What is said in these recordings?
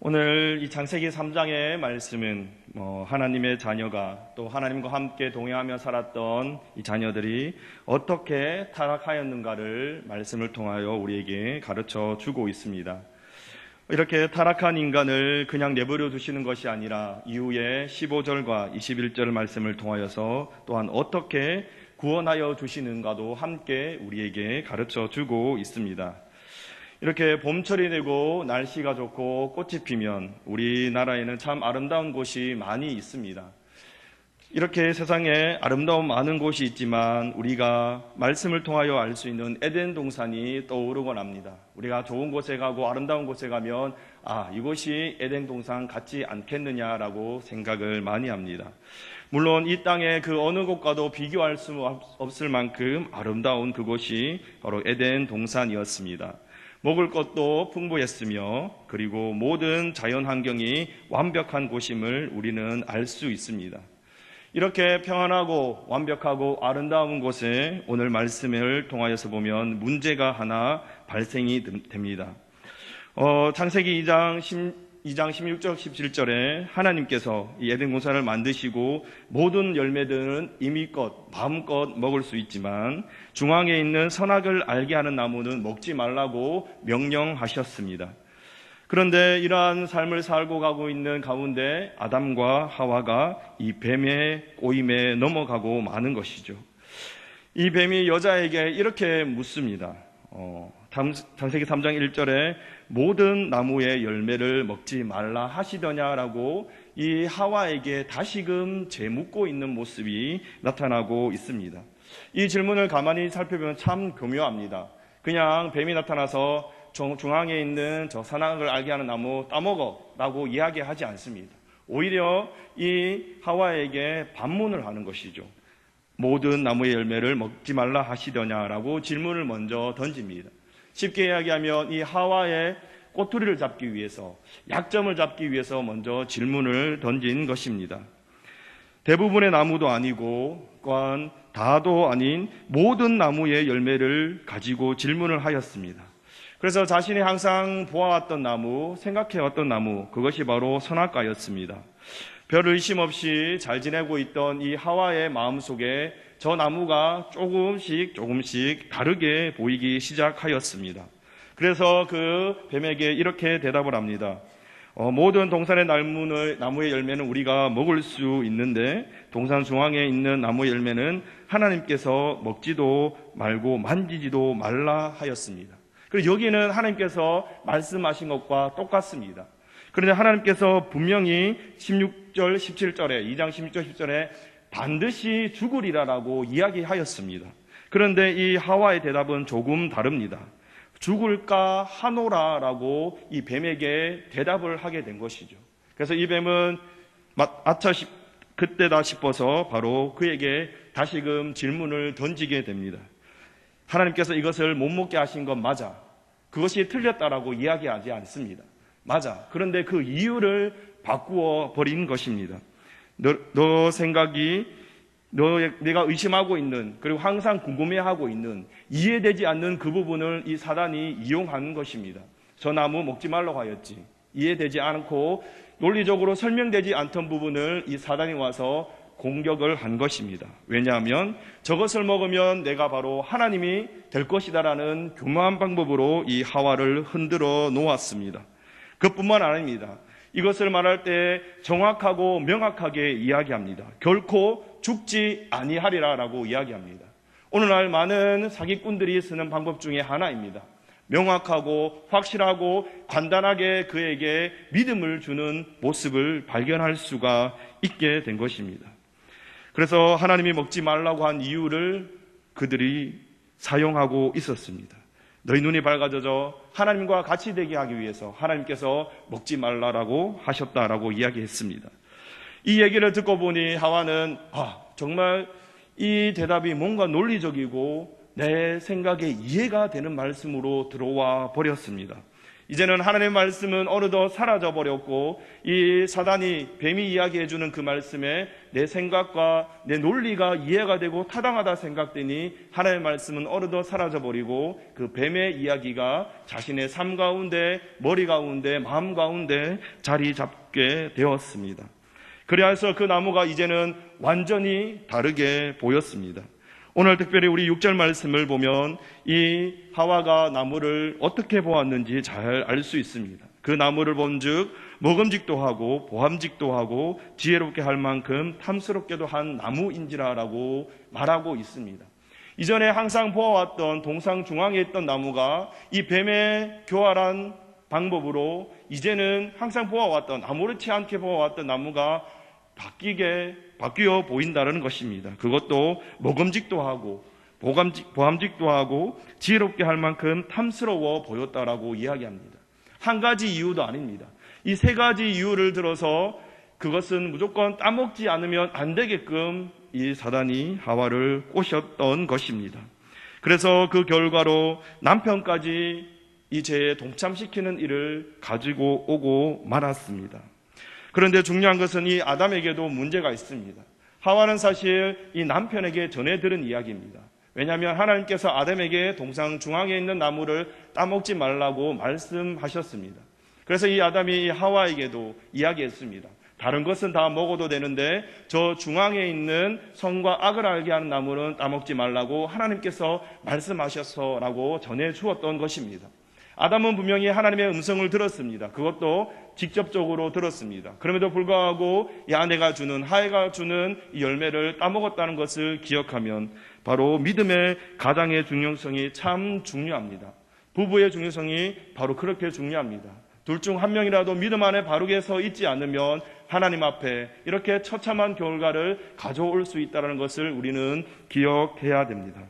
오늘 이 창세기 3장의 말씀은 하나님의 자녀가 또 하나님과 함께 동행하며 살았던 이 자녀들이 어떻게 타락하였는가를 말씀을 통하여 우리에게 가르쳐 주고 있습니다. 이렇게 타락한 인간을 그냥 내버려 두시는 것이 아니라 이후에 15절과 21절 말씀을 통하여서 또한 어떻게 구원하여 주시는가도 함께 우리에게 가르쳐 주고 있습니다. 이렇게 봄철이 되고 날씨가 좋고 꽃이 피면 우리나라에는 참 아름다운 곳이 많이 있습니다. 이렇게 세상에 아름다운 많은 곳이 있지만 우리가 말씀을 통하여 알 수 있는 에덴 동산이 떠오르곤 합니다. 우리가 좋은 곳에 가고 아름다운 곳에 가면 이곳이 에덴 동산 같지 않겠느냐라고 생각을 많이 합니다. 물론 이 땅의 그 어느 곳과도 비교할 수 없을 만큼 아름다운 그곳이 바로 에덴 동산이었습니다. 먹을 것도 풍부했으며 그리고 모든 자연 환경이 완벽한 곳임을 우리는 알 수 있습니다. 이렇게 평안하고 완벽하고 아름다운 곳에 오늘 말씀을 통하여서 보면 문제가 하나 발생이 됩니다. 창세기 2장 16절 17절에 하나님께서 이 에덴 동산을 만드시고 모든 열매들은 임의껏 마음껏 먹을 수 있지만 중앙에 있는 선악을 알게 하는 나무는 먹지 말라고 명령하셨습니다. 그런데 이러한 삶을 살고 가고 있는 가운데 아담과 하와가 이 뱀의 꼬임에 넘어가고 마는 것이죠. 이 뱀이 여자에게 이렇게 묻습니다. 창세기 3장 1절에 모든 나무의 열매를 먹지 말라 하시더냐라고 이 하와에게 다시금 재묻고 있는 모습이 나타나고 있습니다. 이 질문을 가만히 살펴보면 참 교묘합니다. 그냥 뱀이 나타나서 중앙에 있는 저 선악을 알게 하는 나무 따먹어 라고 이야기하지 않습니다. 오히려 이 하와에게 반문을 하는 것이죠. 모든 나무의 열매를 먹지 말라 하시더냐라고 질문을 먼저 던집니다. 쉽게 이야기하면 이 하와의 꼬투리를 잡기 위해서, 약점을 잡기 위해서 먼저 질문을 던진 것입니다. 대부분의 나무도 아니고 또한 다도 아닌 모든 나무의 열매를 가지고 질문을 하였습니다. 그래서 자신이 항상 보아왔던 나무, 생각해왔던 나무, 그것이 바로 선악과였습니다. 별 의심 없이 잘 지내고 있던 이 하와의 마음속에 저 나무가 조금씩 다르게 보이기 시작하였습니다. 그래서 그 뱀에게 이렇게 대답을 합니다. 모든 동산의 나무의 열매는 우리가 먹을 수 있는데 동산 중앙에 있는 나무의 열매는 하나님께서 먹지도 말고 만지지도 말라 하였습니다. 그리고 여기는 하나님께서 말씀하신 것과 똑같습니다. 그런데 하나님께서 분명히 16절, 17절에 2장 16절, 17절에 반드시 죽으리라라고 이야기하였습니다. 그런데 이 하와의 대답은 조금 다릅니다. 죽을까 하노라라고 이 뱀에게 대답을 하게 된 것이죠. 그래서 이 뱀은 그때다 싶어서 바로 그에게 다시금 질문을 던지게 됩니다. 하나님께서 이것을 못 먹게 하신 건 맞아. 그것이 틀렸다라고 이야기하지 않습니다. 맞아. 그런데 그 이유를 바꾸어 버린 것입니다. 내가 의심하고 있는, 그리고 항상 궁금해하고 있는, 이해되지 않는 그 부분을 이 사단이 이용한 것입니다. 저 나무 먹지 말라고 하였지. 이해되지 않고 논리적으로 설명되지 않던 부분을 이 사단이 와서 공격을 한 것입니다. 왜냐하면 저것을 먹으면 내가 바로 하나님이 될 것이다라는 교묘한 방법으로 이 하와를 흔들어 놓았습니다. 그뿐만 아닙니다. 이것을 말할 때 정확하고 명확하게 이야기합니다. 결코 죽지 아니하리라라고 이야기합니다. 오늘날 많은 사기꾼들이 쓰는 방법 중에 하나입니다. 명확하고 확실하고 간단하게 그에게 믿음을 주는 모습을 발견할 수가 있게 된 것입니다. 그래서 하나님이 먹지 말라고 한 이유를 그들이 사용하고 있었습니다. 너희 눈이 밝아져서 하나님과 같이 되게 하기 위해서 하나님께서 먹지 말라라고 하셨다라고 이야기했습니다. 이 얘기를 듣고 보니 하와는 정말 이 대답이 뭔가 논리적이고 내 생각에 이해가 되는 말씀으로 들어와 버렸습니다. 이제는 하나님의 말씀은 어느덧 사라져버렸고 이 사단이 뱀이 이야기해주는 그 말씀에 내 생각과 내 논리가 이해가 되고 타당하다 생각되니 하나님의 말씀은 어느덧 사라져버리고 그 뱀의 이야기가 자신의 삶 가운데, 머리 가운데, 마음 가운데 자리 잡게 되었습니다. 그래서 그 나무가 이제는 완전히 다르게 보였습니다. 오늘 특별히 우리 6절 말씀을 보면 이 하와가 나무를 어떻게 보았는지 잘 알 수 있습니다. 그 나무를 본즉 먹음직도 하고 보암직도 하고 지혜롭게 할 만큼 탐스럽게도 한 나무인지라라고 말하고 있습니다. 이전에 항상 보아왔던 동상 중앙에 있던 나무가 이 뱀의 교활한 방법으로 이제는 항상 보아왔던, 아무렇지 않게 보아왔던 나무가 바뀌어 보인다는 것입니다. 그것도 먹음직도 하고 보암직도 하고 지혜롭게 할 만큼 탐스러워 보였다라고 이야기합니다. 한 가지 이유도 아닙니다. 이 세 가지 이유를 들어서 그것은 무조건 따먹지 않으면 안 되게끔 이 사단이 하와를 꼬셨던 것입니다. 그래서 그 결과로 남편까지 이 죄에 동참시키는 일을 가지고 오고 말았습니다. 그런데 중요한 것은 이 아담에게도 문제가 있습니다. 하와는 사실 이 남편에게 전해 들은 이야기입니다. 왜냐하면 하나님께서 아담에게 동상 중앙에 있는 나무를 따먹지 말라고 말씀하셨습니다. 그래서 이 아담이 하와에게도 이야기했습니다. 다른 것은 다 먹어도 되는데 저 중앙에 있는 선과 악을 알게 하는 나무는 따먹지 말라고 하나님께서 말씀하셨어라고 전해 주었던 것입니다. 아담은 분명히 하나님의 음성을 들었습니다. 그것도 직접적으로 들었습니다. 그럼에도 불구하고 이 아내가 주는, 하와가 주는 이 열매를 따먹었다는 것을 기억하면 바로 믿음의 가장의 중요성이 참 중요합니다. 부부의 중요성이 바로 그렇게 중요합니다. 둘 중 한 명이라도 믿음 안에 바르게 서 있지 않으면 하나님 앞에 이렇게 처참한 결과를 가져올 수 있다는 것을 우리는 기억해야 됩니다.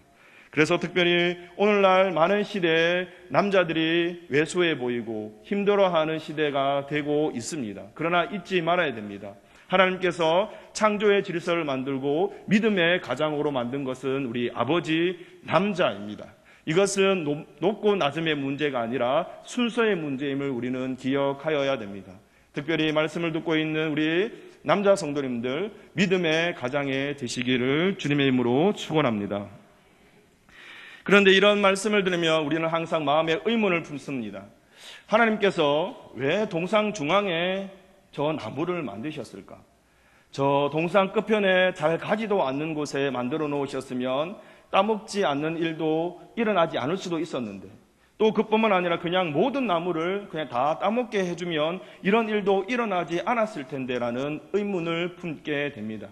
그래서 특별히 오늘날 많은 시대에 남자들이 왜소해 보이고 힘들어하는 시대가 되고 있습니다. 그러나 잊지 말아야 됩니다. 하나님께서 창조의 질서를 만들고 믿음의 가장으로 만든 것은 우리 아버지 남자입니다. 이것은 높고 낮음의 문제가 아니라 순서의 문제임을 우리는 기억하여야 됩니다. 특별히 말씀을 듣고 있는 우리 남자 성도님들 믿음의 가장에 되시기를 주님의 이름으로 축원합니다. 그런데 이런 말씀을 들으면 우리는 항상 마음에 의문을 품습니다. 하나님께서 왜 동상 중앙에 저 나무를 만드셨을까? 저 동상 끝편에 잘 가지도 않는 곳에 만들어 놓으셨으면 따먹지 않는 일도 일어나지 않을 수도 있었는데, 또 그뿐만 아니라 그냥 모든 나무를 그냥 다 따먹게 해주면 이런 일도 일어나지 않았을 텐데라는 의문을 품게 됩니다.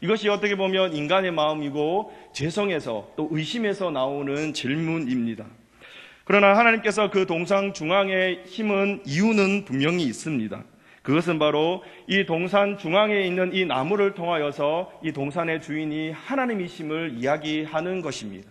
이것이 어떻게 보면 인간의 마음이고 죄성에서 또 의심에서 나오는 질문입니다. 그러나 하나님께서 그 동상 중앙에 심은 이유는 분명히 있습니다. 그것은 바로 이 동산 중앙에 있는 이 나무를 통하여서 이 동산의 주인이 하나님이심을 이야기하는 것입니다.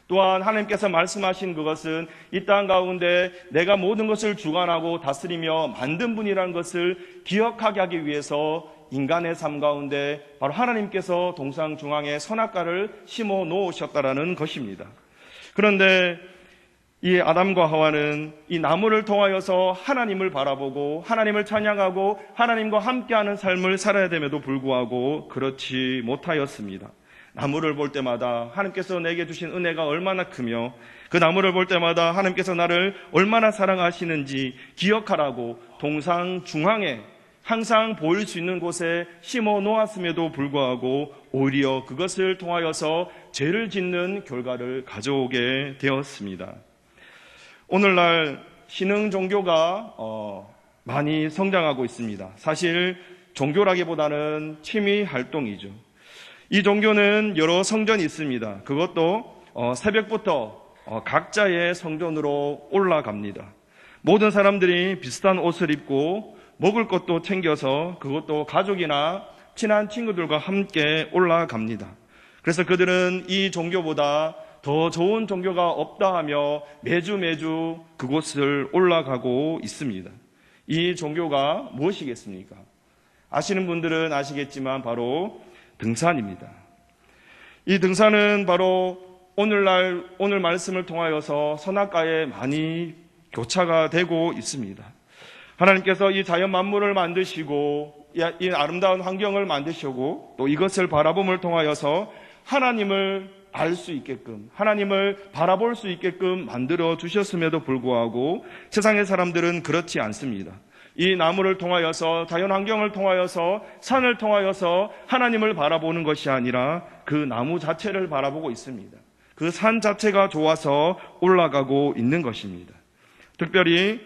또한 하나님께서 말씀하신 그것은 이 땅 가운데 내가 모든 것을 주관하고 다스리며 만든 분이라는 것을 기억하게 하기 위해서 인간의 삶 가운데 바로 하나님께서 동상 중앙에 선악과를 심어 놓으셨다라는 것입니다. 그런데 이 아담과 하와는 이 나무를 통하여서 하나님을 바라보고 하나님을 찬양하고 하나님과 함께하는 삶을 살아야 됨에도 불구하고 그렇지 못하였습니다. 나무를 볼 때마다 하나님께서 내게 주신 은혜가 얼마나 크며 그 나무를 볼 때마다 하나님께서 나를 얼마나 사랑하시는지 기억하라고 동상 중앙에 항상 보일 수 있는 곳에 심어 놓았음에도 불구하고 오히려 그것을 통하여서 죄를 짓는 결과를 가져오게 되었습니다. 오늘날 신흥 종교가 많이 성장하고 있습니다. 사실 종교라기보다는 취미 활동이죠. 이 종교는 여러 성전이 있습니다. 그것도 새벽부터 각자의 성전으로 올라갑니다. 모든 사람들이 비슷한 옷을 입고 먹을 것도 챙겨서 그것도 가족이나 친한 친구들과 함께 올라갑니다. 그래서 그들은 이 종교보다 더 좋은 종교가 없다 하며 매주 그곳을 올라가고 있습니다. 이 종교가 무엇이겠습니까? 아시는 분들은 아시겠지만 바로 등산입니다. 이 등산은 바로 오늘 말씀을 통하여서 선악과에 많이 교차가 되고 있습니다. 하나님께서 이 자연 만물을 만드시고 이 아름다운 환경을 만드시고 또 이것을 바라봄을 통하여서 하나님을 알 수 있게끔, 하나님을 바라볼 수 있게끔 만들어 주셨음에도 불구하고 세상의 사람들은 그렇지 않습니다. 이 나무를 통하여서, 자연 환경을 통하여서, 산을 통하여서 하나님을 바라보는 것이 아니라 그 나무 자체를 바라보고 있습니다. 그 산 자체가 좋아서 올라가고 있는 것입니다. 특별히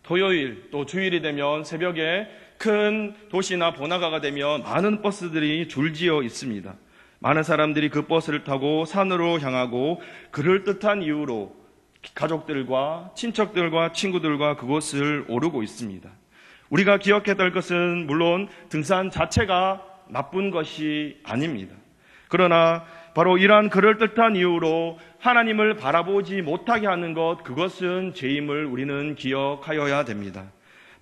토요일 또 주일이 되면 새벽에 큰 도시나 번화가가 되면 많은 버스들이 줄지어 있습니다. 많은 사람들이 그 버스를 타고 산으로 향하고 그럴듯한 이유로 가족들과 친척들과 친구들과 그곳을 오르고 있습니다. 우리가 기억해야 될 것은 물론 등산 자체가 나쁜 것이 아닙니다. 그러나 바로 이러한 그럴듯한 이유로 하나님을 바라보지 못하게 하는 것, 그것은 죄임을 우리는 기억하여야 됩니다.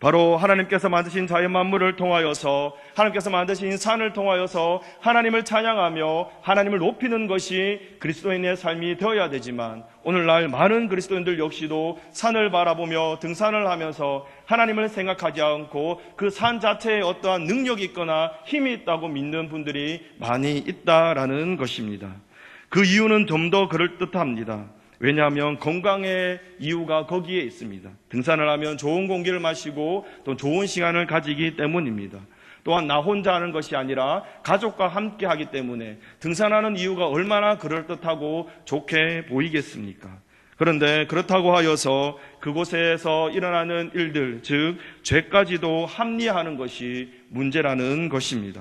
바로 하나님께서 만드신 자연 만물을 통하여서, 하나님께서 만드신 산을 통하여서 하나님을 찬양하며 하나님을 높이는 것이 그리스도인의 삶이 되어야 되지만, 오늘날 많은 그리스도인들 역시도 산을 바라보며 등산을 하면서 하나님을 생각하지 않고 그 산 자체에 어떠한 능력이 있거나 힘이 있다고 믿는 분들이 많이 있다라는 것입니다. 그 이유는 좀 더 그럴듯합니다. 왜냐하면 건강의 이유가 거기에 있습니다. 등산을 하면 좋은 공기를 마시고 또 좋은 시간을 가지기 때문입니다. 또한 나 혼자 하는 것이 아니라 가족과 함께 하기 때문에 등산하는 이유가 얼마나 그럴듯하고 좋게 보이겠습니까? 그런데 그렇다고 하여서 그곳에서 일어나는 일들, 즉 죄까지도 합리화하는 것이 문제라는 것입니다.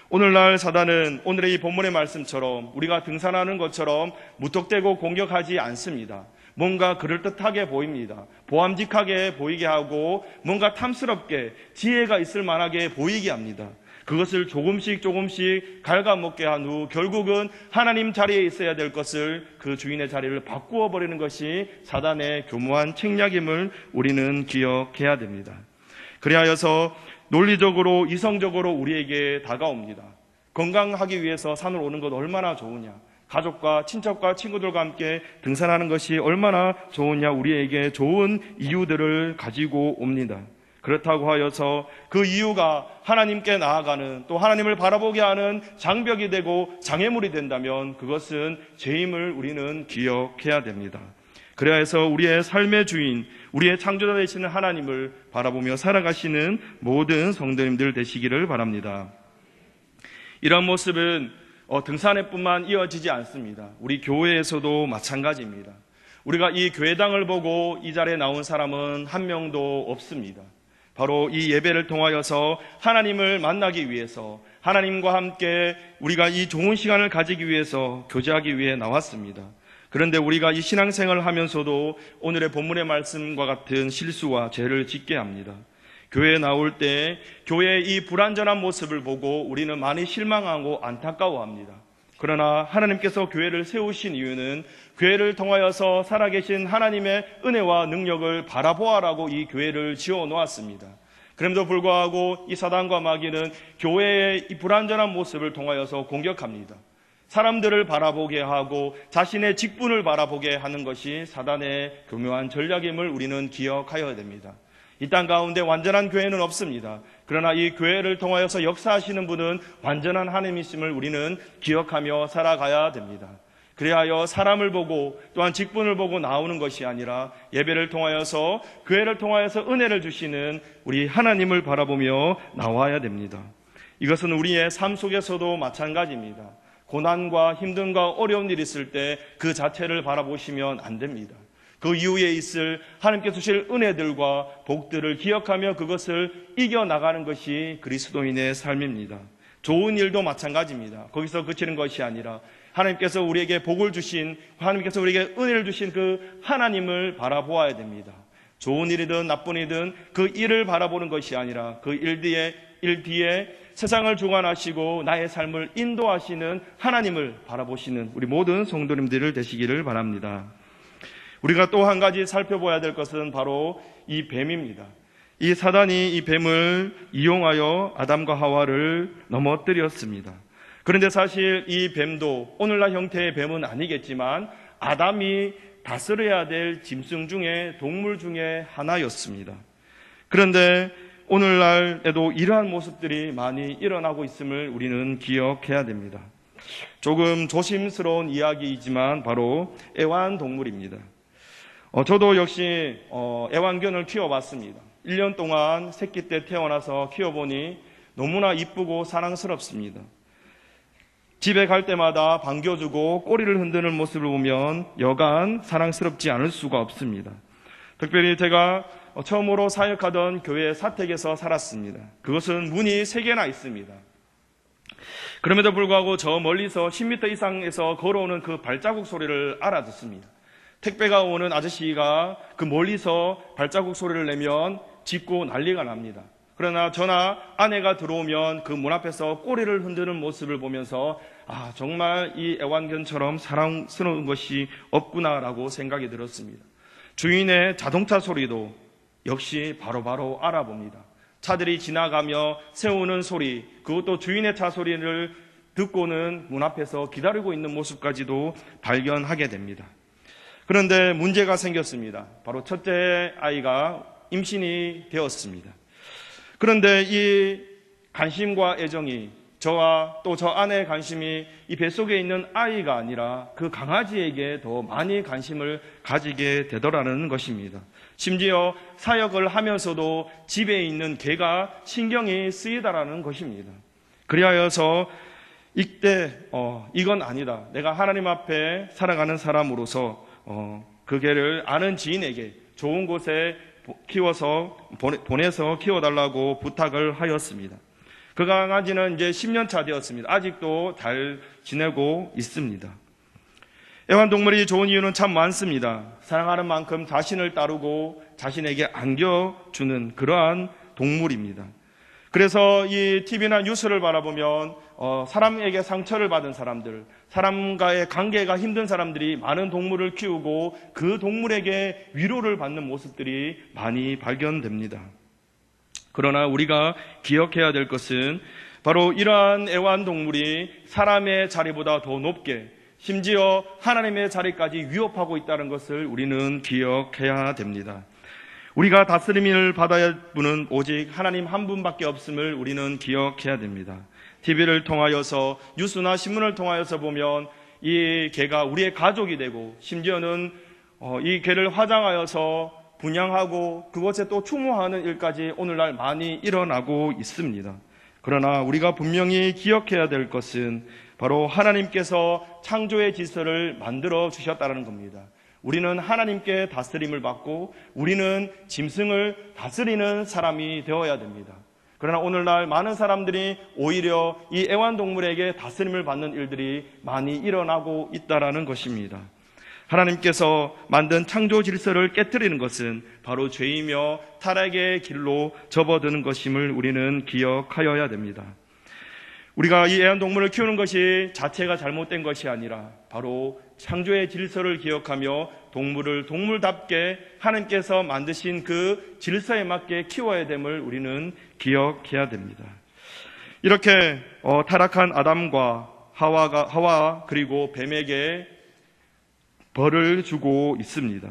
오늘날 사단은 오늘의 이 본문의 말씀처럼 우리가 등산하는 것처럼 무턱대고 공격하지 않습니다. 뭔가 그럴듯하게 보입니다. 보암직하게 보이게 하고 뭔가 탐스럽게 지혜가 있을 만하게 보이게 합니다. 그것을 조금씩 갉아먹게 한 후 결국은 하나님 자리에 있어야 될 것을 그 주인의 자리를 바꾸어 버리는 것이 사단의 교묘한 책략임을 우리는 기억해야 됩니다. 그리하여서 논리적으로 이성적으로 우리에게 다가옵니다. 건강하기 위해서 산을 오는 것 얼마나 좋으냐, 가족과 친척과 친구들과 함께 등산하는 것이 얼마나 좋으냐, 우리에게 좋은 이유들을 가지고 옵니다. 그렇다고 하여서 그 이유가 하나님께 나아가는, 또 하나님을 바라보게 하는 장벽이 되고 장애물이 된다면 그것은 죄임을 우리는 기억해야 됩니다. 그래야 해서 우리의 삶의 주인, 우리의 창조자 되시는 하나님을 바라보며 살아가시는 모든 성도님들 되시기를 바랍니다. 이런 모습은 등산에뿐만 이어지지 않습니다. 우리 교회에서도 마찬가지입니다. 우리가 이 교회당을 보고 이 자리에 나온 사람은 한 명도 없습니다. 바로 이 예배를 통하여서 하나님을 만나기 위해서, 하나님과 함께 우리가 이 좋은 시간을 가지기 위해서 교제하기 위해 나왔습니다. 그런데 우리가 이 신앙생활을 하면서도 오늘의 본문의 말씀과 같은 실수와 죄를 짓게 합니다. 교회에 나올 때 교회의 이 불완전한 모습을 보고 우리는 많이 실망하고 안타까워합니다. 그러나 하나님께서 교회를 세우신 이유는 교회를 통하여서 살아계신 하나님의 은혜와 능력을 바라보아라고 이 교회를 지어 놓았습니다. 그럼에도 불구하고 이 사단과 마귀는 교회의 이 불완전한 모습을 통하여서 공격합니다. 사람들을 바라보게 하고 자신의 직분을 바라보게 하는 것이 사단의 교묘한 전략임을 우리는 기억하여야 됩니다. 이 땅 가운데 완전한 교회는 없습니다. 그러나 이 교회를 통하여서 역사하시는 분은 완전한 하나님이심을 우리는 기억하며 살아가야 됩니다. 그리하여 사람을 보고 또한 직분을 보고 나오는 것이 아니라 예배를 통하여서, 교회를 통하여서 은혜를 주시는 우리 하나님을 바라보며 나와야 됩니다. 이것은 우리의 삶 속에서도 마찬가지입니다. 고난과 힘듦과 어려운 일이 있을 때 그 자체를 바라보시면 안 됩니다. 그 이후에 있을 하나님께 주실 은혜들과 복들을 기억하며 그것을 이겨나가는 것이 그리스도인의 삶입니다. 좋은 일도 마찬가지입니다. 거기서 그치는 것이 아니라 하나님께서 우리에게 복을 주신, 하나님께서 우리에게 은혜를 주신 그 하나님을 바라보아야 됩니다. 좋은 일이든 나쁜 일이든 그 일을 바라보는 것이 아니라 그 일 뒤에 세상을 주관하시고 나의 삶을 인도하시는 하나님을 바라보시는 우리 모든 성도님들 되시기를 바랍니다. 우리가 또 한 가지 살펴봐야 될 것은 바로 이 뱀입니다. 이 사단이 이 뱀을 이용하여 아담과 하와를 넘어뜨렸습니다. 그런데 사실 이 뱀도 오늘날 형태의 뱀은 아니겠지만 아담이 다스려야 될 짐승 중에, 동물 중에 하나였습니다. 그런데 오늘날에도 이러한 모습들이 많이 일어나고 있음을 우리는 기억해야 됩니다. 조금 조심스러운 이야기이지만 바로 애완동물입니다. 저도 역시 애완견을 키워봤습니다. 1년 동안 새끼 때 태어나서 키워보니 너무나 이쁘고 사랑스럽습니다. 집에 갈 때마다 반겨주고 꼬리를 흔드는 모습을 보면 여간 사랑스럽지 않을 수가 없습니다. 특별히 제가 처음으로 사역하던 교회 사택에서 살았습니다. 그것은 문이 3개나 있습니다. 그럼에도 불구하고 저 멀리서 10m 이상에서 걸어오는 그 발자국 소리를 알아듣습니다. 택배가 오는 아저씨가 그 멀리서 발자국 소리를 내면 짖고 난리가 납니다. 그러나 저나 아내가 들어오면 그 문 앞에서 꼬리를 흔드는 모습을 보면서 정말 이 애완견처럼 사랑스러운 것이 없구나라고 생각이 들었습니다. 주인의 자동차 소리도 역시 바로바로 알아봅니다. 차들이 지나가며 세우는 소리, 그것도 주인의 차 소리를 듣고는 문 앞에서 기다리고 있는 모습까지도 발견하게 됩니다. 그런데 문제가 생겼습니다. 바로 첫째 아이가 임신이 되었습니다. 그런데 이 관심과 애정이 저와 또 저 아내의 관심이 이 뱃속에 있는 아이가 아니라 그 강아지에게 더 많이 관심을 가지게 되더라는 것입니다. 심지어 사역을 하면서도 집에 있는 개가 신경이 쓰이다라는 것입니다. 그리하여서 이때 이건 아니다. 내가 하나님 앞에 살아가는 사람으로서 그 개를 아는 지인에게 좋은 곳에 보내서 키워달라고 부탁을 하였습니다. 그 강아지는 이제 10년 차 되었습니다. 아직도 잘 지내고 있습니다. 애완동물이 좋은 이유는 참 많습니다. 사랑하는 만큼 자신을 따르고 자신에게 안겨주는 그러한 동물입니다. 그래서 이 TV나 뉴스를 바라보면 사람에게 상처를 받은 사람들, 사람과의 관계가 힘든 사람들이 많은 동물을 키우고 그 동물에게 위로를 받는 모습들이 많이 발견됩니다. 그러나 우리가 기억해야 될 것은 바로 이러한 애완동물이 사람의 자리보다 더 높게, 심지어 하나님의 자리까지 위협하고 있다는 것을 우리는 기억해야 됩니다. 우리가 다스림을 받아야 할 분은 오직 하나님 한 분밖에 없음을 우리는 기억해야 됩니다. TV를 통하여서, 뉴스나 신문을 통하여서 보면 이 개가 우리의 가족이 되고, 심지어는 이 개를 화장하여서 분양하고 그것에 또 추모하는 일까지 오늘날 많이 일어나고 있습니다. 그러나 우리가 분명히 기억해야 될 것은 바로 하나님께서 창조의 질서를 만들어 주셨다는 겁니다. 우리는 하나님께 다스림을 받고 우리는 짐승을 다스리는 사람이 되어야 됩니다. 그러나 오늘날 많은 사람들이 오히려 이 애완동물에게 다스림을 받는 일들이 많이 일어나고 있다는 것입니다. 하나님께서 만든 창조 질서를 깨트리는 것은 바로 죄이며 타락의 길로 접어드는 것임을 우리는 기억하여야 됩니다. 우리가 이 애완동물을 키우는 것이 자체가 잘못된 것이 아니라 바로 창조의 질서를 기억하며 동물을 동물답게 하나님께서 만드신 그 질서에 맞게 키워야 됨을 우리는 기억해야 됩니다. 이렇게 타락한 아담과 하와 그리고 뱀에게 벌을 주고 있습니다.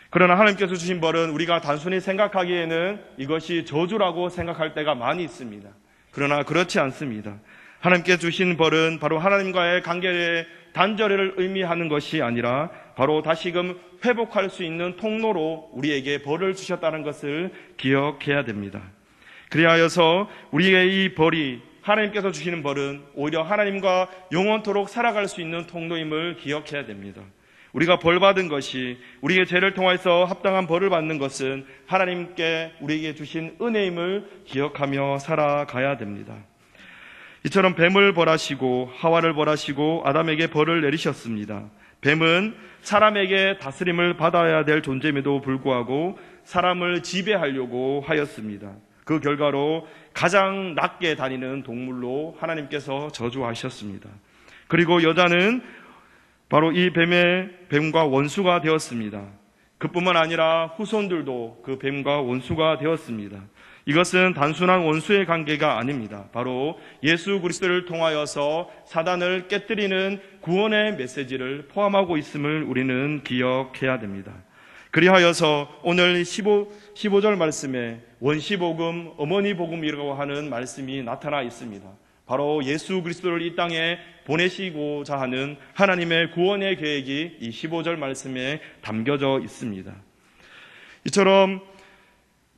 그러나 하나님께서 주신 벌은 우리가 단순히 생각하기에는 이것이 저주라고 생각할 때가 많이 있습니다. 그러나 그렇지 않습니다. 하나님께 주신 벌은 바로 하나님과의 관계의 단절을 의미하는 것이 아니라 바로 다시금 회복할 수 있는 통로로 우리에게 벌을 주셨다는 것을 기억해야 됩니다. 그리하여서 우리의 이 벌이, 하나님께서 주시는 벌은 오히려 하나님과 영원토록 살아갈 수 있는 통로임을 기억해야 됩니다. 우리가 벌 받은 것이, 우리의 죄를 통해서 합당한 벌을 받는 것은 하나님께 우리에게 주신 은혜임을 기억하며 살아가야 됩니다. 이처럼 뱀을 벌하시고 하와를 벌하시고 아담에게 벌을 내리셨습니다. 뱀은 사람에게 다스림을 받아야 될 존재임에도 불구하고 사람을 지배하려고 하였습니다. 그 결과로 가장 낮게 다니는 동물로 하나님께서 저주하셨습니다. 그리고 여자는 바로 이 뱀과 원수가 되었습니다. 그뿐만 아니라 후손들도 그 뱀과 원수가 되었습니다. 이것은 단순한 원수의 관계가 아닙니다. 바로 예수 그리스도를 통하여서 사단을 깨뜨리는 구원의 메시지를 포함하고 있음을 우리는 기억해야 됩니다. 그리하여서 오늘 15절 말씀에 원시복음, 어머니 복음이라고 하는 말씀이 나타나 있습니다. 바로 예수 그리스도를 이 땅에 보내시고자 하는 하나님의 구원의 계획이 이 15절 말씀에 담겨져 있습니다. 이처럼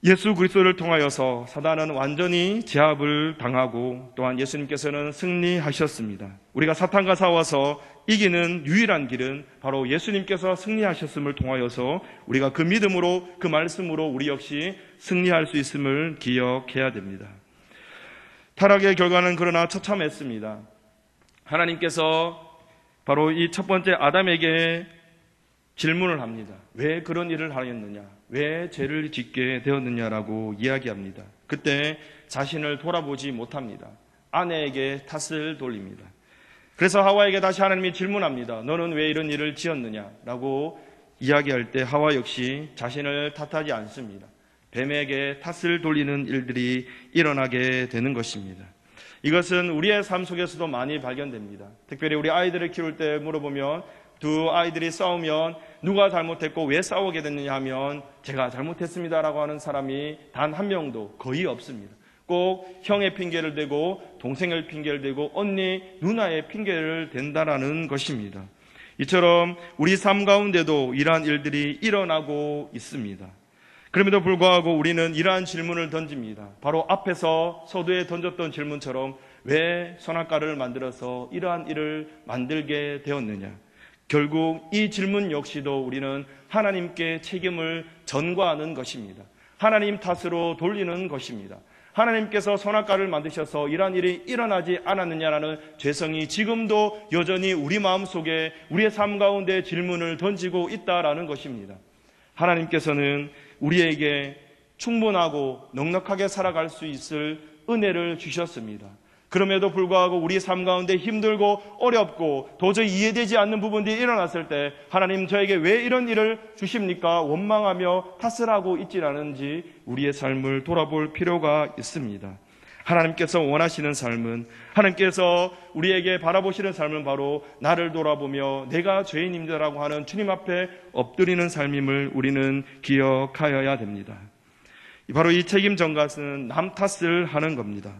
예수 그리스도를 통하여서 사단은 완전히 제압을 당하고 또한 예수님께서는 승리하셨습니다. 우리가 사탄과 싸워서 이기는 유일한 길은 바로 예수님께서 승리하셨음을 통하여서 우리가 그 믿음으로 그 말씀으로 우리 역시 승리할 수 있음을 기억해야 됩니다. 타락의 결과는 그러나 처참했습니다. 하나님께서 바로 이 첫 번째 아담에게 질문을 합니다. 왜 그런 일을 하였느냐? 왜 죄를 짓게 되었느냐라고 이야기합니다. 그때 자신을 돌아보지 못합니다. 아내에게 탓을 돌립니다. 그래서 하와에게 다시 하나님이 질문합니다. 너는 왜 이런 일을 지었느냐라고 이야기할 때 하와 역시 자신을 탓하지 않습니다. 뱀에게 탓을 돌리는 일들이 일어나게 되는 것입니다. 이것은 우리의 삶 속에서도 많이 발견됩니다. 특별히 우리 아이들을 키울 때 물어보면 두 아이들이 싸우면 누가 잘못했고 왜 싸우게 됐느냐 하면 제가 잘못했습니다라고 하는 사람이 단 한 명도 거의 없습니다. 꼭 형의 핑계를 대고 동생의 핑계를 대고 언니, 누나의 핑계를 댄다라는 것입니다. 이처럼 우리 삶 가운데도 이러한 일들이 일어나고 있습니다. 그럼에도 불구하고 우리는 이러한 질문을 던집니다. 바로 앞에서 서두에 던졌던 질문처럼 왜 선악과를 만들어서 이러한 일을 만들게 되었느냐. 결국 이 질문 역시도 우리는 하나님께 책임을 전가하는 것입니다. 하나님 탓으로 돌리는 것입니다. 하나님께서 선악과를 만드셔서 이러한 일이 일어나지 않았느냐라는 죄성이 지금도 여전히 우리 마음속에 우리의 삶 가운데 질문을 던지고 있다라는 것입니다. 하나님께서는 우리에게 충분하고 넉넉하게 살아갈 수 있을 은혜를 주셨습니다. 그럼에도 불구하고 우리 삶 가운데 힘들고 어렵고 도저히 이해되지 않는 부분들이 일어났을 때 하나님 저에게 왜 이런 일을 주십니까? 원망하며 탓을 하고 있지 않은지 우리의 삶을 돌아볼 필요가 있습니다. 하나님께서 원하시는 삶은, 하나님께서 우리에게 바라보시는 삶은 바로 나를 돌아보며 내가 죄인입니다라고 하는 주님 앞에 엎드리는 삶임을 우리는 기억하여야 됩니다. 바로 이 책임 전가는 남 탓을 하는 겁니다.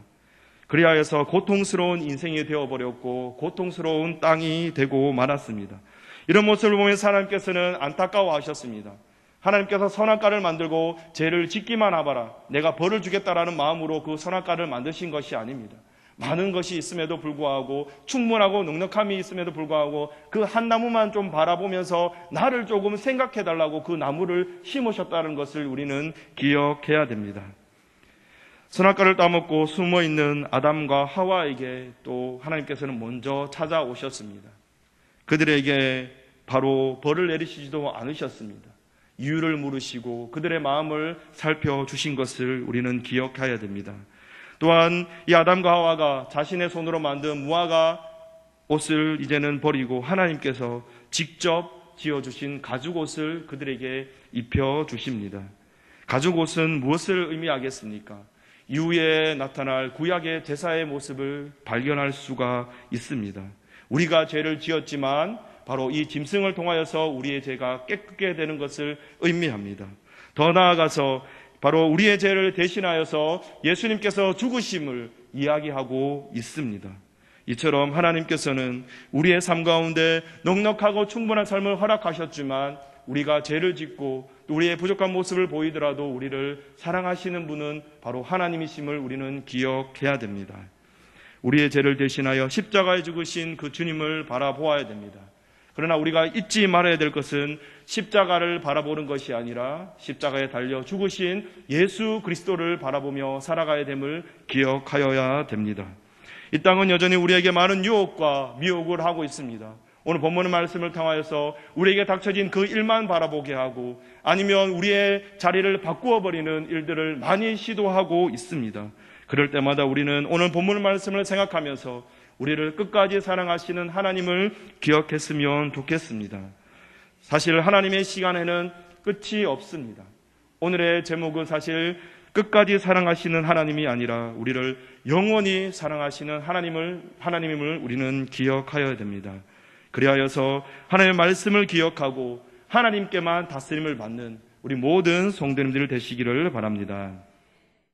그리하여서 고통스러운 인생이 되어버렸고 고통스러운 땅이 되고 말았습니다. 이런 모습을 보면서 하나님께서는 안타까워하셨습니다. 하나님께서 선악과를 만들고 죄를 짓기만 하봐라, 내가 벌을 주겠다라는 마음으로 그 선악과를 만드신 것이 아닙니다. 많은 것이 있음에도 불구하고, 충분하고 넉넉함이 있음에도 불구하고 그 한 나무만 좀 바라보면서 나를 조금 생각해달라고 그 나무를 심으셨다는 것을 우리는 기억해야 됩니다. 선악과를 따먹고 숨어있는 아담과 하와에게 또 하나님께서는 먼저 찾아오셨습니다. 그들에게 바로 벌을 내리시지도 않으셨습니다. 이유를 물으시고 그들의 마음을 살펴주신 것을 우리는 기억해야 됩니다. 또한 이 아담과 하와가 자신의 손으로 만든 무화과 옷을 이제는 버리고 하나님께서 직접 지어주신 가죽옷을 그들에게 입혀주십니다. 가죽옷은 무엇을 의미하겠습니까? 이후에 나타날 구약의 제사의 모습을 발견할 수가 있습니다. 우리가 죄를 지었지만 바로 이 짐승을 통하여서 우리의 죄가 깨끗게 되는 것을 의미합니다. 더 나아가서 바로 우리의 죄를 대신하여서 예수님께서 죽으심을 이야기하고 있습니다. 이처럼 하나님께서는 우리의 삶 가운데 넉넉하고 충분한 삶을 허락하셨지만 우리가 죄를 짓고 우리의 부족한 모습을 보이더라도 우리를 사랑하시는 분은 바로 하나님이심을 우리는 기억해야 됩니다. 우리의 죄를 대신하여 십자가에 죽으신 그 주님을 바라보아야 됩니다. 그러나 우리가 잊지 말아야 될 것은 십자가를 바라보는 것이 아니라 십자가에 달려 죽으신 예수 그리스도를 바라보며 살아가야 됨을 기억하여야 됩니다. 이 땅은 여전히 우리에게 많은 유혹과 미혹을 하고 있습니다. 오늘 본문의 말씀을 통하여서 우리에게 닥쳐진 그 일만 바라보게 하고 아니면 우리의 자리를 바꾸어 버리는 일들을 많이 시도하고 있습니다. 그럴 때마다 우리는 오늘 본문의 말씀을 생각하면서 우리를 끝까지 사랑하시는 하나님을 기억했으면 좋겠습니다. 사실 하나님의 시간에는 끝이 없습니다. 오늘의 제목은 사실 끝까지 사랑하시는 하나님이 아니라 우리를 영원히 사랑하시는 하나님임을 우리는 기억하여야 됩니다. 그리하여서 하나님의 말씀을 기억하고 하나님께만 다스림을 받는 우리 모든 성도님들 되시기를 바랍니다.